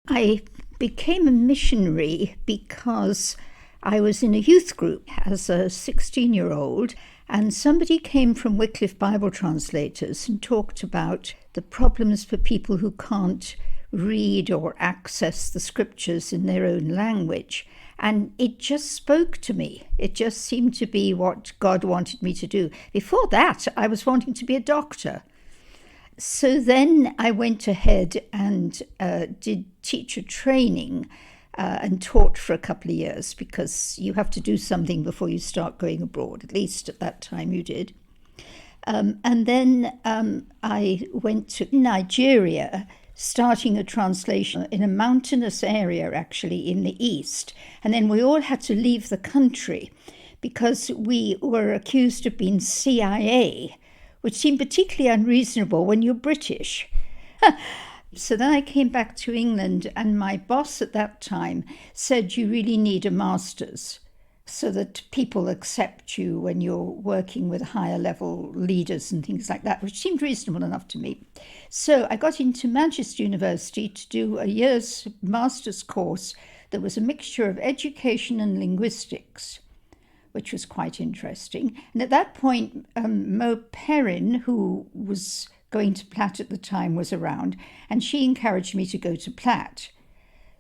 I became a missionary because I was in a youth group as a 16-year-old, and somebody came from Wycliffe Bible Translators and talked about the problems for people who can't read or access the scriptures in their own language. And it just spoke to me. It just seemed to be what God wanted me to do. Before that, I was wanting to be a doctor. So then I went ahead and did teacher training and taught for a couple of years, because you have to do something before you start going abroad. At least at that time you did. And then I went to Nigeria, starting a translation in a mountainous area, actually, in the east. And then we all had to leave the country because we were accused of being CIA, which seemed particularly unreasonable when you're British. So then I came back to England, and my boss at that time said, you really need a master's so that people accept you when you're working with higher level leaders and things like that, which seemed reasonable enough to me. So I got into Manchester University to do a year's master's course that was a mixture of education and linguistics, which was quite interesting. And at that point, Mo Perrin, who was going to Platt at the time, was around, and she encouraged me to go to Platt.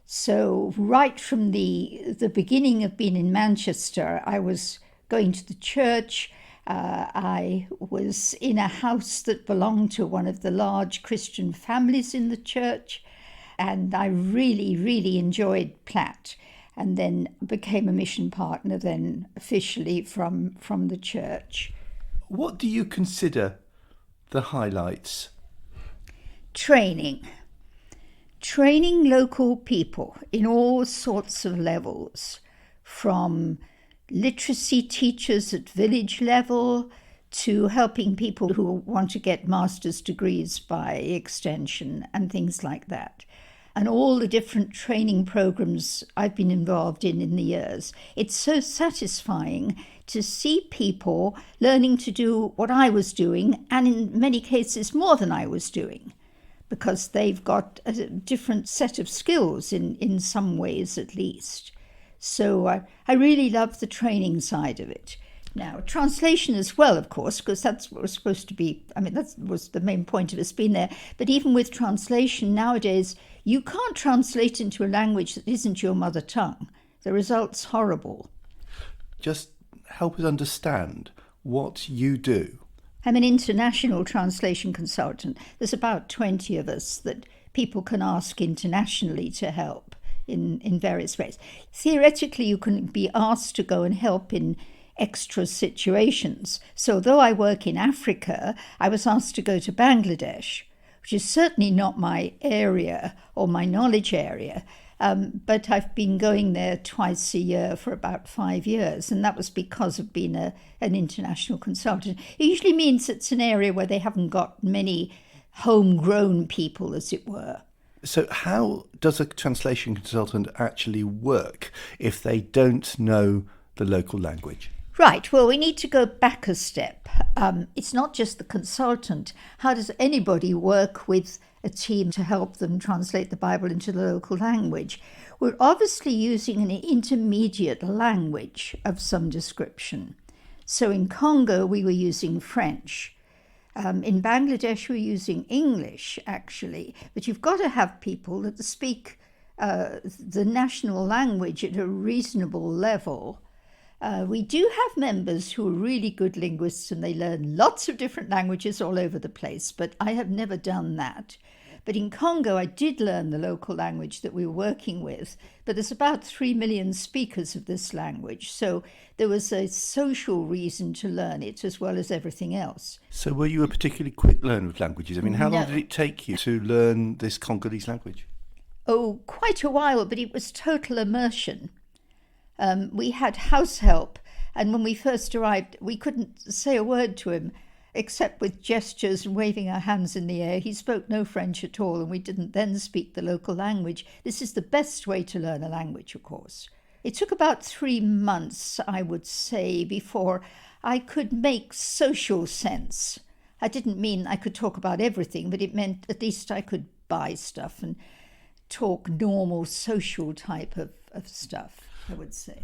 So right from the beginning of being in Manchester, I was going to the church. I was in a house that belonged to one of the large Christian families in the church, and I really, really enjoyed Platt, and then became a mission partner then officially from the church. What do you consider the highlights? Training local people in all sorts of levels, from literacy teachers at village level to helping people who want to get master's degrees by extension and things like that. And all the different training programs I've been involved in the years. It's so satisfying to see people learning to do what I was doing, and in many cases more than I was doing, because they've got a different set of skills in some ways at least. So I really love the training side of it. Now, translation as well, of course, because that's what was supposed to be, that was the main point of us being there. But even with translation nowadays, you can't translate into a language that isn't your mother tongue. The result's horrible. Just help us understand what you do. I'm an international translation consultant. There's about 20 of us that people can ask internationally to help in various ways. Theoretically, you can be asked to go and help in extra situations. So though I work in Africa, I was asked to go to Bangladesh, which is certainly not my area or my knowledge area. But I've been going there twice a year for about 5 years, and that was because of being an international consultant. It usually means it's an area where they haven't got many homegrown people, as it were. So how does a translation consultant actually work if they don't know the local language? Right, well, we need to go back a step. It's not just the consultant. How does anybody work with a team to help them translate the Bible into the local language? We're obviously using an intermediate language of some description. So in Congo, we were using French. In Bangladesh, we're using English, actually. But you've got to have people that speak the national language at a reasonable level. We do have members who are really good linguists, and they learn lots of different languages all over the place, but I have never done that. But in Congo, I did learn the local language that we were working with, but there's about 3 million speakers of this language, so there was a social reason to learn it as well as everything else. So were you a particularly quick learner of languages? How long did it take you to learn this Congolese language? Oh, quite a while, but it was total immersion. We had house help, and when we first arrived, we couldn't say a word to him, except with gestures and waving our hands in the air. He spoke no French at all, and we didn't then speak the local language. This is the best way to learn a language, of course. It took about 3 months, I would say, before I could make social sense. I didn't mean I could talk about everything, but it meant at least I could buy stuff and talk normal social type of stuff, I would say.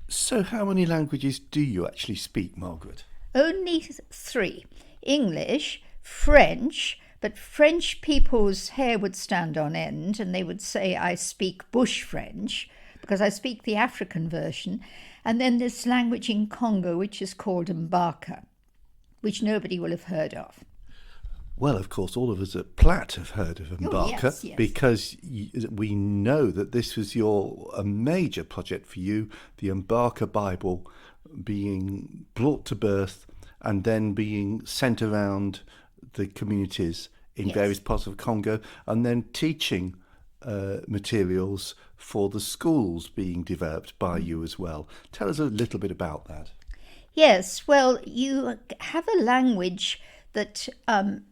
So how many languages do you actually speak, Margaret? Only 3. English, French, but French people's hair would stand on end and they would say I speak bush French because I speak the African version. And then this language in Congo, which is called Mbaka, which nobody will have heard of. Well, of course, all of us at Platt have heard of Mbaka, yes. because we know that this was a major project for you, the Mbaka Bible being brought to birth and then being sent around the communities in various parts of Congo, and then teaching materials for the schools being developed by you as well. Tell us a little bit about that. Yes, well, you have a language that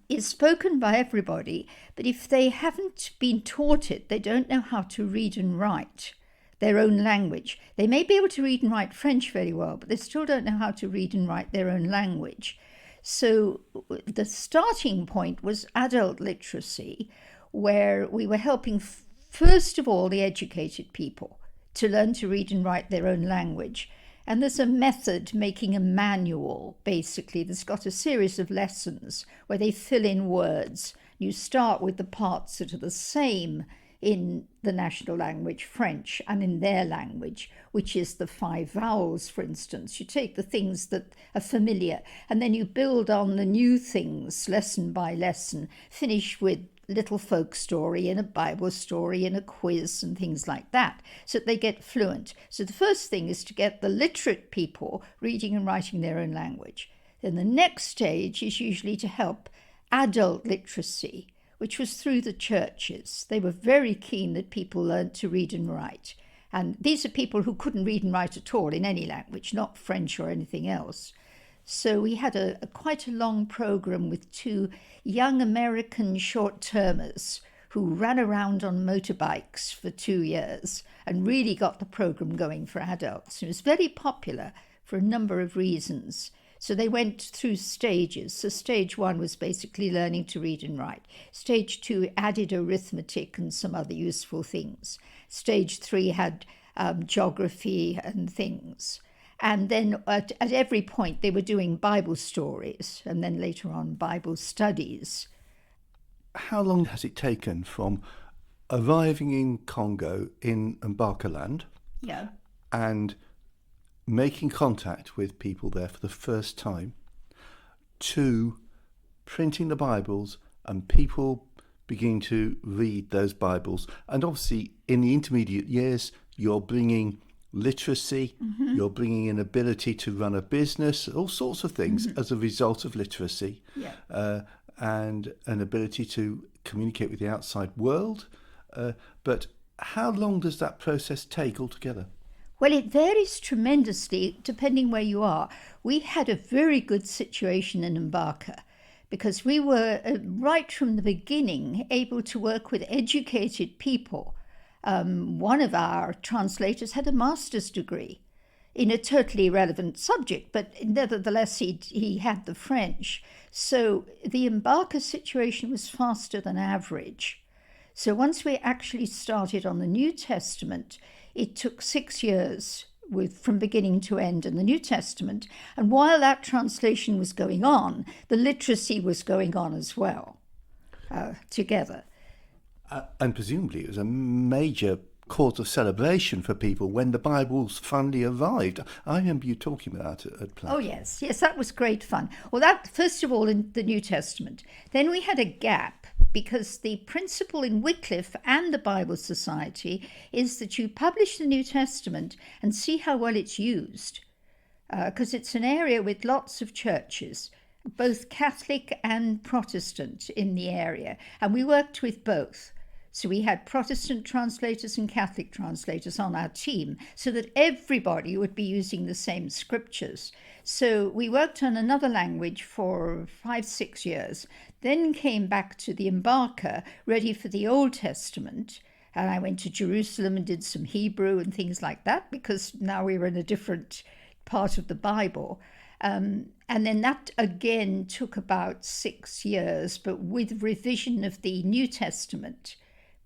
is spoken by everybody, but if they haven't been taught it, they don't know how to read and write their own language. They may be able to read and write French very well, but they still don't know how to read and write their own language. So the starting point was adult literacy, where we were helping, first of all, the educated people to learn to read and write their own language. And there's a method, making a manual, basically, that's got a series of lessons where they fill in words. You start with the parts that are the same in the national language, French, and in their language, which is the 5 vowels, for instance. You take the things that are familiar, and then you build on the new things, lesson by lesson, finish with little folk story and a Bible story and a quiz and things like that, so that they get fluent. So the first thing is to get the literate people reading and writing their own language. Then the next stage is usually to help adult literacy, which was through the churches. They were very keen that people learned to read and write. And these are people who couldn't read and write at all in any language, not French or anything else. So we had quite a long program with 2 young American short-termers who ran around on motorbikes for 2 years and really got the program going for adults. It was very popular for a number of reasons. So they went through stages. So stage 1 was basically learning to read and write. Stage 2 added arithmetic and some other useful things. Stage 3 had geography and things. And then at every point they were doing Bible stories, and then later on Bible studies. How long has it taken from arriving in Congo in Mbaka land and making contact with people there for the first time to printing the Bibles and people beginning to read those Bibles? And obviously in the intermediate years you're bringing literacy, you're bringing an ability to run a business, all sorts of things as a result of literacy, and an ability to communicate with the outside world. But how long does that process take altogether? Well, it varies tremendously depending where you are. We had a very good situation in Mbaka because we were, right from the beginning, able to work with educated people. One of our translators had a master's degree in a totally irrelevant subject, but nevertheless he had the French. So the Mbaka situation was faster than average. So once we actually started on the New Testament, it took 6 years from beginning to end in the New Testament. And while that translation was going on, the literacy was going on as well, together. And presumably it was a major cause of celebration for people when the Bibles finally arrived. I remember you talking about it at Platt. Oh, yes, that was great fun. Well, that, first of all, in the New Testament. Then we had a gap because the principle in Wycliffe and the Bible Society is that you publish the New Testament and see how well it's used, because it's an area with lots of churches, both Catholic and Protestant in the area, and we worked with both. So we had Protestant translators and Catholic translators on our team so that everybody would be using the same scriptures. So we worked on another language for 5-6 years, then came back to the Mbaka, ready for the Old Testament. And I went to Jerusalem and did some Hebrew and things like that, because now we were in a different part of the Bible. And then that again took about 6 years, but with revision of the New Testament,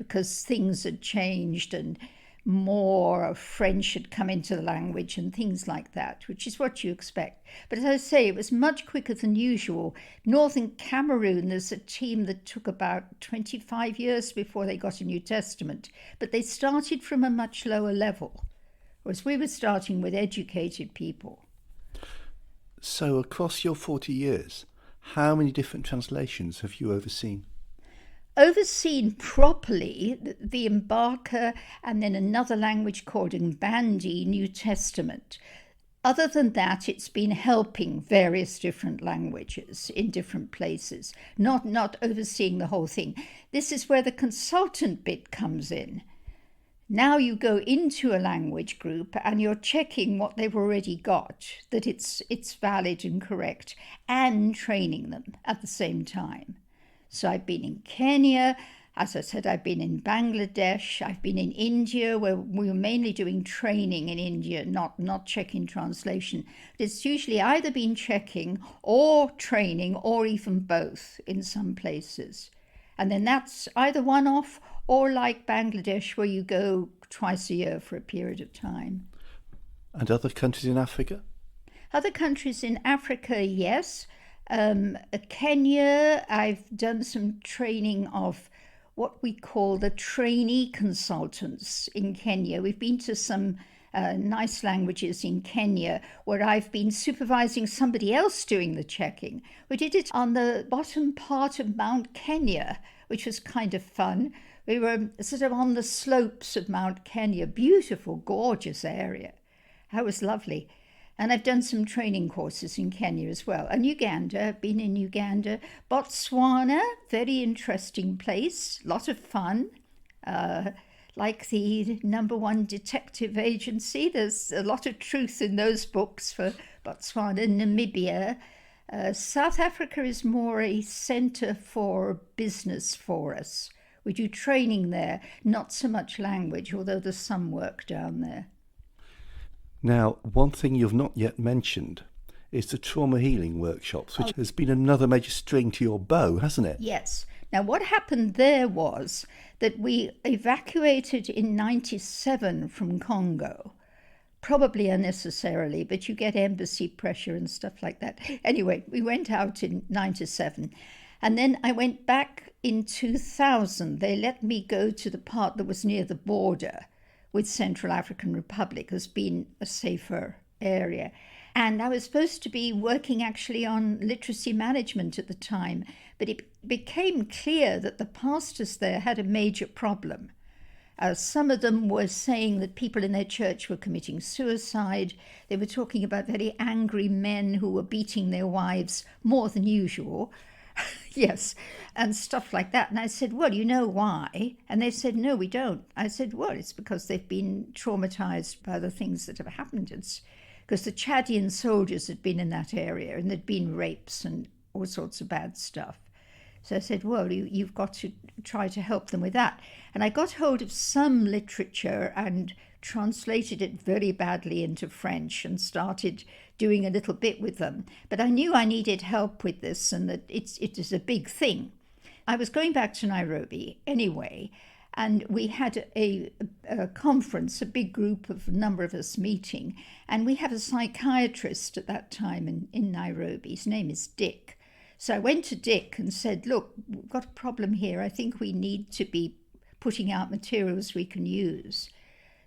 because things had changed and more French had come into the language and things like that, which is what you expect. But as I say, it was much quicker than usual. Northern Cameroon, there's a team that took about 25 years before they got a New Testament, but they started from a much lower level, whereas we were starting with educated people. So across your 40 years, how many different translations have you overseen? Overseen properly the Embarker and then another language called Mbandi New Testament. Other than that, it's been helping various different languages in different places, not overseeing the whole thing. This is where the consultant bit comes in. Now you go into a language group and you're checking what they've already got, that it's valid and correct, and training them at the same time. So I've been in Kenya, as I said, I've been in Bangladesh, I've been in India, where we were mainly doing training in India, not checking translation. But it's usually either been checking or training or even both in some places. And then that's either one-off or like Bangladesh, where you go twice a year for a period of time. And other countries in Africa? Other countries in Africa, yes. Kenya, I've done some training of what we call the trainee consultants in Kenya. We've been to some nice languages in Kenya where I've been supervising somebody else doing the checking. We did it on the bottom part of Mount Kenya, which was kind of fun. We were sort of on the slopes of Mount Kenya, beautiful, gorgeous area. That was lovely. And I've done some training courses in Kenya as well. And Uganda, I've been in Uganda. Botswana, very interesting place, lot of fun. Like the #1 detective agency, there's a lot of truth in those books for Botswana. Namibia. South Africa is more a centre for business for us. We do training there, not so much language, although there's some work down there. Now, one thing you've not yet mentioned is the trauma healing workshops, which has been another major string to your bow, hasn't it? Yes. Now, what happened there was that we evacuated in 97 from Congo, probably unnecessarily, but you get embassy pressure and stuff like that. Anyway, we went out in 97. And then I went back in 2000. They let me go to the part that was near the border with Central African Republic, has been a safer area. And I was supposed to be working actually on literacy management at the time, but it became clear that the pastors there had a major problem. Some of them were saying that people in their church were committing suicide. They were talking about very angry men who were beating their wives more than usual. Yes, and stuff like that. And I said, well, you know why? And they said, no, we don't. I said, well, it's because they've been traumatized by the things that have happened. It's because the Chadian soldiers had been in that area and there'd been rapes and all sorts of bad stuff. So I said, well, you've got to try to help them with that. And I got hold of some literature and translated it very badly into French and started doing a little bit with them. But I knew I needed help with this and that it is a big thing. I was going back to Nairobi anyway, and we had a conference, a big group of a number of us meeting, and we have a psychiatrist at that time in Nairobi. His name is Dick. So I went to Dick and said, look, we've got a problem here. I think we need to be putting out materials we can use.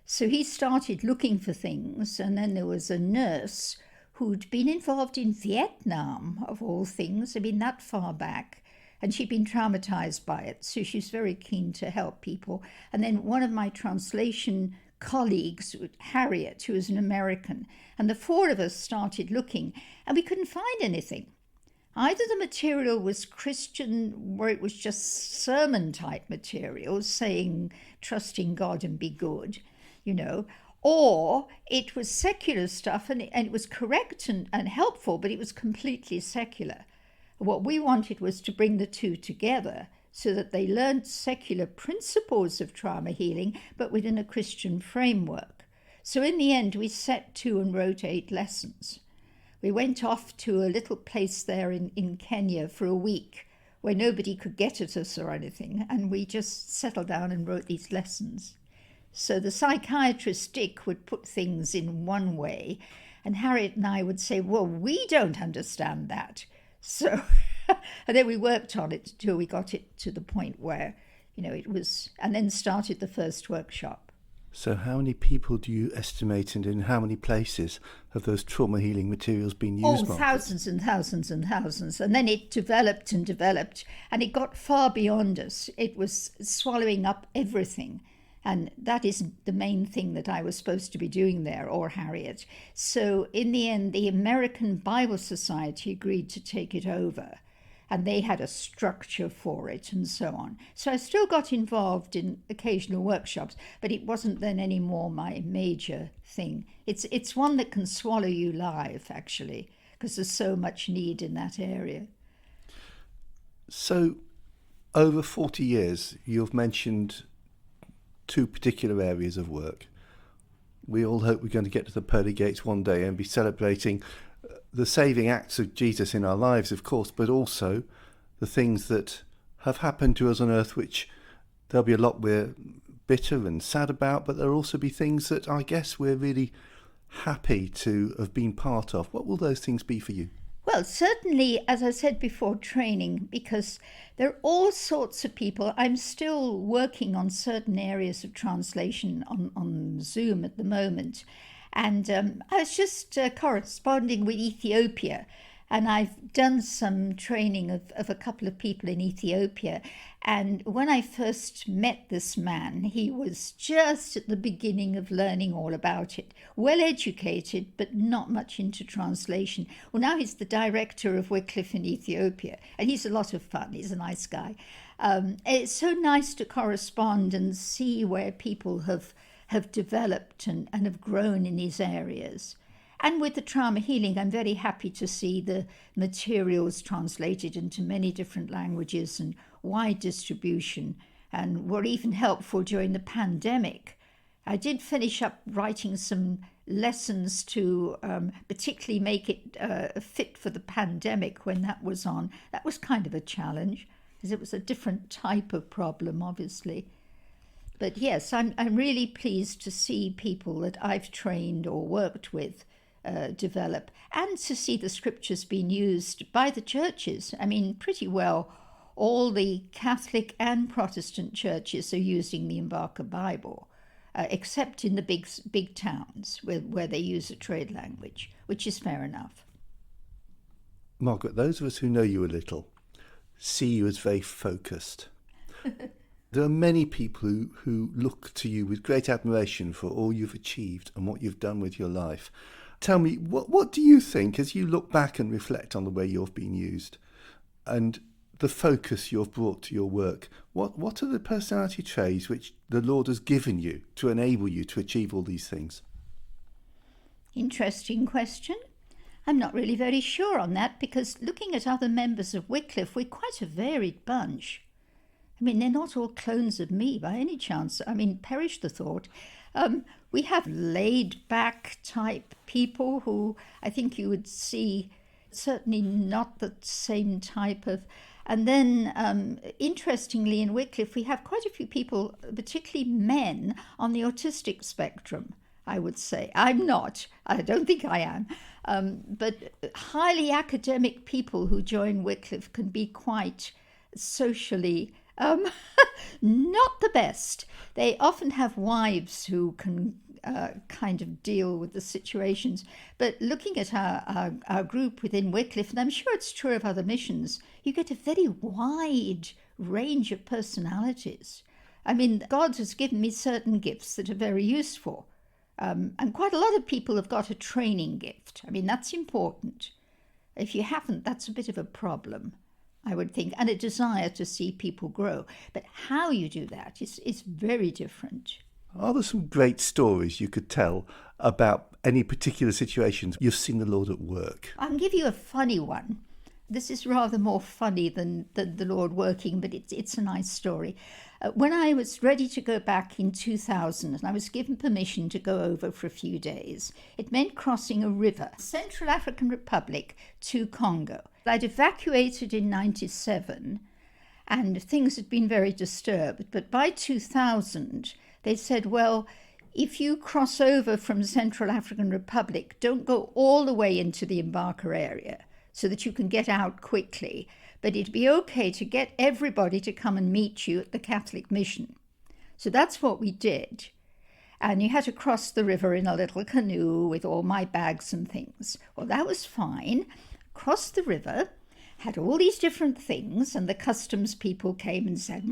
So he started looking for things, and then there was a nurse who'd been involved in Vietnam, of all things, I mean, that far back, and she'd been traumatized by it, so she's very keen to help people. And then one of my translation colleagues, Harriet, who was an American, and the four of us started looking, and we couldn't find anything. Either the material was Christian, where it was just sermon-type material, saying, trust in God and be good, you know, or it was secular stuff, and it was correct and helpful, but it was completely secular. What we wanted was to bring the two together so that they learned secular principles of trauma healing, but within a Christian framework. So in the end, we set to and wrote 8 lessons. We went off to a little place there in Kenya for a week where nobody could get at us or anything, and we just settled down and wrote these lessons. So the psychiatrist Dick would put things in one way, and Harriet and I would say, well, we don't understand that. So, and then we worked on it till we got it to the point where, it was, and then started the first workshop. So how many people do you estimate, and in how many places have those trauma healing materials been used? Thousands and thousands and thousands. And then it developed and developed, and it got far beyond us. It was swallowing up everything. And that isn't the main thing that I was supposed to be doing there, or Harriet. So in the end, the American Bible Society agreed to take it over. And they had a structure for it and so on. So I still got involved in occasional workshops, but it wasn't then anymore my major thing. It's one that can swallow you live, actually, because there's so much need in that area. So over 40 years, you've mentioned 2 particular areas of work. We all hope we're going to get to the pearly gates one day and be celebrating the saving acts of Jesus in our lives, of course, but also the things that have happened to us on earth, which there'll be a lot we're bitter and sad about, but there'll also be things that I guess we're really happy to have been part of. What will those things be for you? Well, certainly, as I said before, training, because there are all sorts of people. I'm still working on certain areas of translation on Zoom at the moment. And I was just corresponding with Ethiopia, and I've done some training of a couple of people in Ethiopia. And when I first met this man, he was just at the beginning of learning all about it. Well educated, but not much into translation. Well, now he's the director of Wycliffe in Ethiopia, and he's a lot of fun. He's a nice guy. It's so nice to correspond and see where people have developed and have grown in these areas. And with the trauma healing, I'm very happy to see the materials translated into many different languages and wide distribution, and were even helpful during the pandemic. I did finish up writing some lessons to particularly make it fit for the pandemic when that was on. That was kind of a challenge, because it was a different type of problem, obviously. But yes, I'm really pleased to see people that I've trained or worked with develop, and to see the scriptures being used by the churches. I mean, pretty well all the Catholic and Protestant churches are using the Embarker Bible, except in the big towns where they use a trade language, which is fair enough. Margaret, those of us who know you a little see you as very focused. There are many people who look to you with great admiration for all you've achieved and what you've done with your life. Tell me, what do you think as you look back and reflect on the way you've been used and the focus you've brought to your work? What are the personality traits which the Lord has given you to enable you to achieve all these things? Interesting question. I'm not really very sure on that, because looking at other members of Wycliffe, we're quite a varied bunch. I mean, they're not all clones of me by any chance. I mean, perish the thought. We have laid-back type people who I think you would see certainly not the same type of... And then, interestingly, in Wycliffe, we have quite a few people, particularly men, on the autistic spectrum, I would say. I'm not. I don't think I am. But highly academic people who join Wycliffe can be quite socially... not the best. They often have wives who can kind of deal with the situations. But looking at our group within Wycliffe, and I'm sure it's true of other missions, you get a very wide range of personalities. I mean, God has given me certain gifts that are very useful. And quite a lot of people have got a training gift. I mean, that's important. If you haven't, that's a bit of a problem, I would think, and a desire to see people grow. But how you do that is very different. Are there some great stories you could tell about any particular situations you've seen the Lord at work? I'll give you a funny one. This is rather more funny than the Lord working, but it's a nice story. When I was ready to go back in 2000, and I was given permission to go over for a few days, it meant crossing a river, Central African Republic to Congo. I'd evacuated in 97, and things had been very disturbed. But by 2000, they said, well, if you cross over from Central African Republic, don't go all the way into the Mbaka area so that you can get out quickly. But it'd be okay to get everybody to come and meet you at the Catholic mission. So that's what we did. And you had to cross the river in a little canoe with all my bags and things. Well, that was fine. Crossed the river, had all these different things, and the customs people came and said,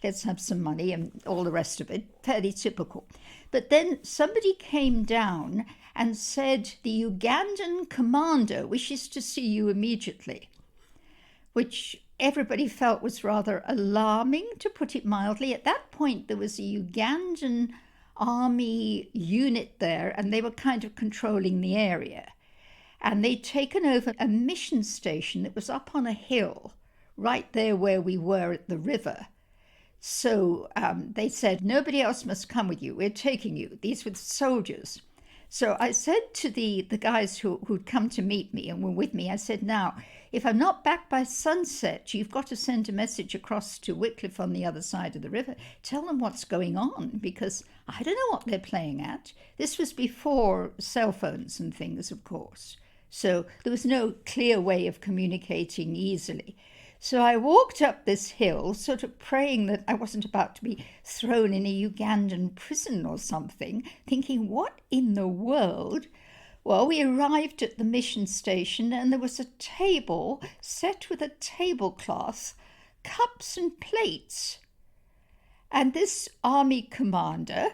let's have some money and all the rest of it, fairly typical. But then somebody came down and said, the Ugandan commander wishes to see you immediately, which everybody felt was rather alarming, to put it mildly. At that point, there was a Ugandan army unit there, and they were kind of controlling the area. And they'd taken over a mission station that was up on a hill, right there where we were at the river. So they said, nobody else must come with you. We're taking you. These were the soldiers. So I said to the guys who'd come to meet me and were with me, I said, now, if I'm not back by sunset, you've got to send a message across to Wycliffe on the other side of the river. Tell them what's going on, because I don't know what they're playing at. This was before cell phones and things, of course. So there was no clear way of communicating easily. So I walked up this hill, sort of praying that I wasn't about to be thrown in a Ugandan prison or something, thinking, what in the world? Well, we arrived at the mission station, and there was a table set with a tablecloth, cups and plates. And this army commander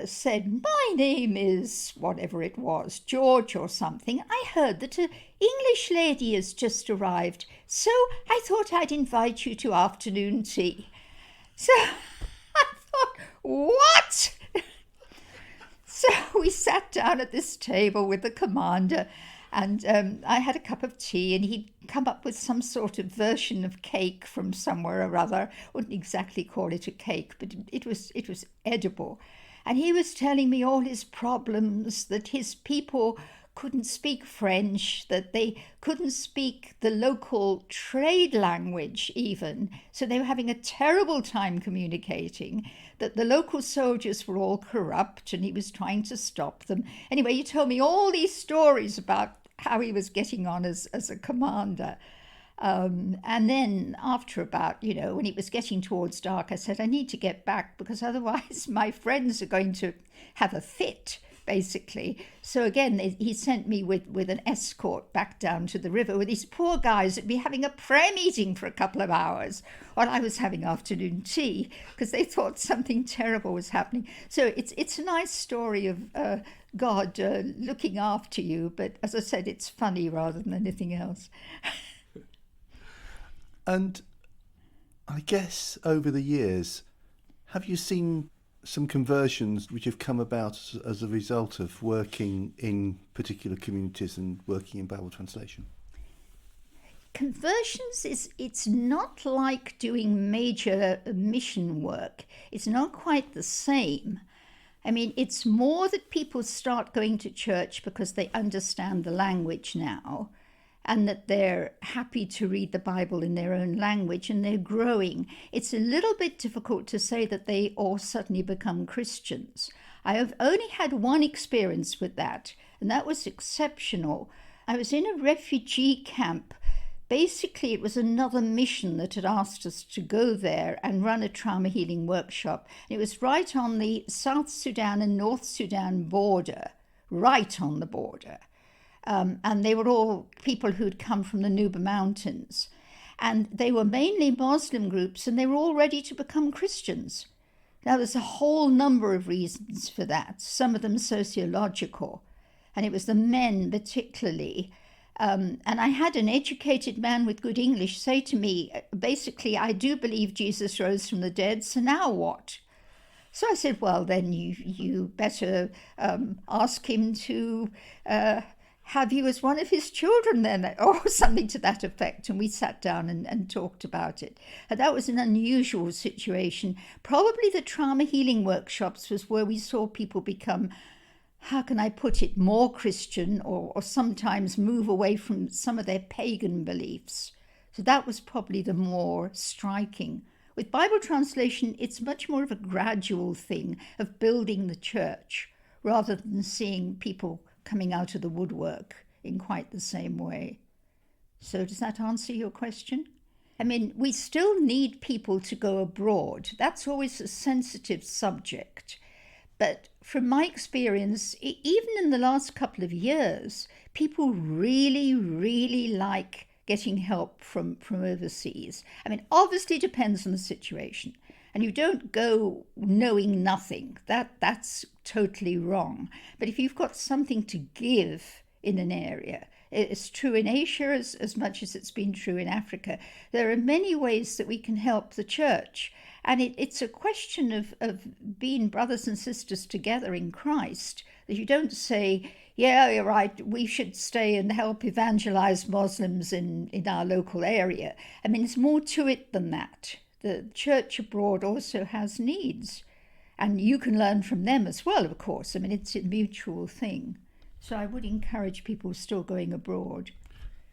said, my name is whatever it was, George or something. I heard that an English lady has just arrived, so I thought I'd invite you to afternoon tea. So I thought, what? So we sat down at this table with the commander, and I had a cup of tea, and he'd come up with some sort of version of cake from somewhere or other. Wouldn't exactly call it a cake, but it was edible. And he was telling me all his problems, that his people couldn't speak French, that they couldn't speak the local trade language even. So they were having a terrible time communicating, that the local soldiers were all corrupt and he was trying to stop them. Anyway, he told me all these stories about how he was getting on as a commander. And then after about, when it was getting towards dark, I said, I need to get back because otherwise my friends are going to have a fit, basically. So again, he sent me with an escort back down to the river with these poor guys that'd be having a prayer meeting for a couple of hours while I was having afternoon tea because they thought something terrible was happening. So it's a nice story of God looking after you. But as I said, it's funny rather than anything else. And I guess over the years, have you seen some conversions which have come about as a result of working in particular communities and working in Bible translation? Conversions it's not like doing major mission work. It's not quite the same. I mean, it's more that people start going to church because they understand the language now, and that they're happy to read the Bible in their own language, and they're growing. It's a little bit difficult to say that they all suddenly become Christians. I have only had one experience with that, and that was exceptional. I was in a refugee camp. Basically, it was another mission that had asked us to go there and run a trauma healing workshop. It was right on the South Sudan and North Sudan border, right on the border. And they were all people who'd come from the Nuba Mountains. And they were mainly Muslim groups, and they were all ready to become Christians. Now, there's a whole number of reasons for that, some of them sociological. And it was the men particularly. And I had an educated man with good English say to me, basically, I do believe Jesus rose from the dead, so now what? So I said, well, then you better ask him to have you as one of his children then, or something to that effect. And we sat down and talked about it. And that was an unusual situation. Probably the trauma healing workshops was where we saw people become, how can I put it, more Christian, or sometimes move away from some of their pagan beliefs. So that was probably the more striking. With Bible translation, it's much more of a gradual thing of building the church rather than seeing people coming out of the woodwork in quite the same way. So does that answer your question? I mean, we still need people to go abroad. That's always a sensitive subject. But from my experience, even in the last couple of years, people really, really like getting help from overseas. I mean, obviously it depends on the situation. And you don't go knowing nothing. That's totally wrong. But if you've got something to give in an area, it's true in Asia as much as it's been true in Africa. There are many ways that we can help the church. And it's a question of being brothers and sisters together in Christ, that you don't say, yeah, you're right, we should stay and help evangelize Muslims in our local area. I mean, there's more to it than that. The church abroad also has needs. And you can learn from them as well, of course. I mean, it's a mutual thing. So I would encourage people still going abroad.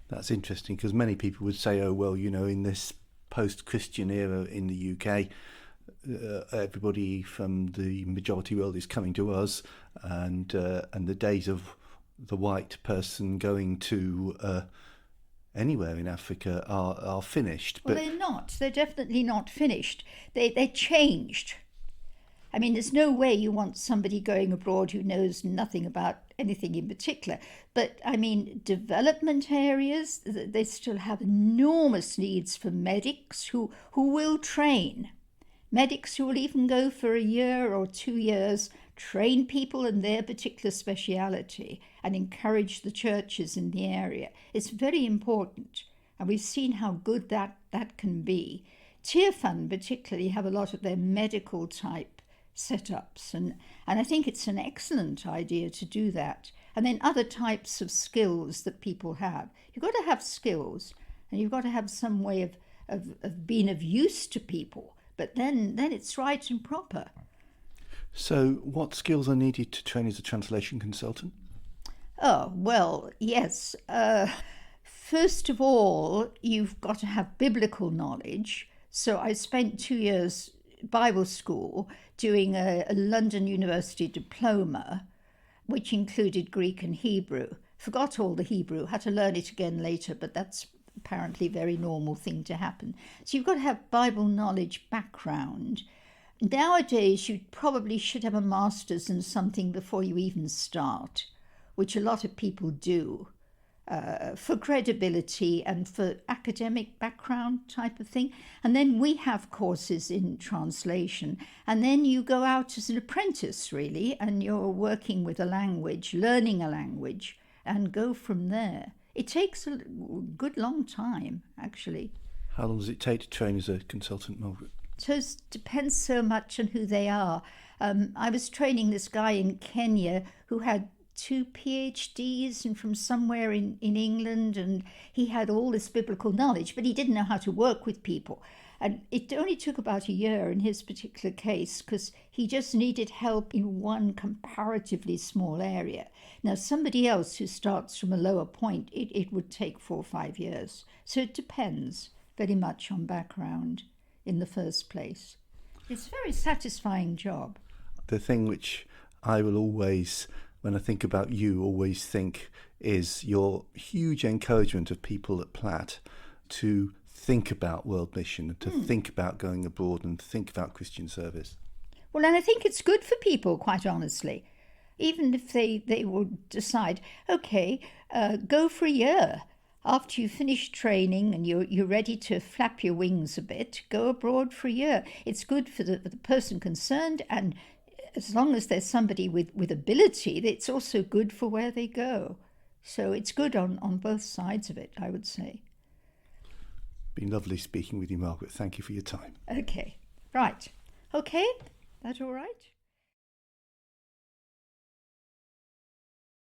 That's interesting, because many people would say, oh, well, you know, in this post-Christian era in the UK, everybody from the majority world is coming to us, and the days of the white person going to anywhere in Africa are finished. Well, they're not. They're definitely not finished. They're changed. I mean, there's no way you want somebody going abroad who knows nothing about anything in particular. But, I mean, development areas, they still have enormous needs for medics who will train. Medics who will even go for a year or 2 years, train people in their particular speciality and encourage the churches in the area. It's very important. And we've seen how good that can be. Tear Fund particularly have a lot of their medical type setups, and I think it's an excellent idea to do that. And then other types of skills that people have. You've got to have skills, and you've got to have some way of being of use to people, but then it's right and proper. So what skills are needed to train as a translation consultant? Oh, well, yes. First of all, you've got to have biblical knowledge. So I spent 2 years Bible school doing a London University diploma, which included Greek and Hebrew. Forgot all the Hebrew, had to learn it again later, but that's apparently a very normal thing to happen. So you've got to have Bible knowledge background. Nowadays, you probably should have a master's in something before you even start, which a lot of people do. For credibility and for academic background type of thing. And then we have courses in translation. And then you go out as an apprentice, really, and you're working with a language, learning a language, and go from there. It takes a good long time, actually. How long does it take to train as a consultant, Margaret? So it depends so much on who they are. I was training this guy in Kenya who had 2 PhDs and from somewhere in England, and he had all this biblical knowledge, but he didn't know how to work with people. And it only took about a year in his particular case because he just needed help in one comparatively small area. Now, somebody else who starts from a lower point, it would take 4 or 5 years. So it depends very much on background in the first place. It's a very satisfying job. The thing which I will always, when I think about you, always think is your huge encouragement of people at Platt to think about world mission and to think about going abroad and think about Christian service. Well, and I think it's good for people, quite honestly. Even if they would decide, okay, go for a year. After you finish training and you're ready to flap your wings a bit, go abroad for a year. It's good for the person concerned, and as long as there's somebody with ability, it's also good for where they go. So it's good on both sides of it, I would say. Been lovely speaking with you, Margaret. Thank you for your time. Okay, right. Okay, that all right?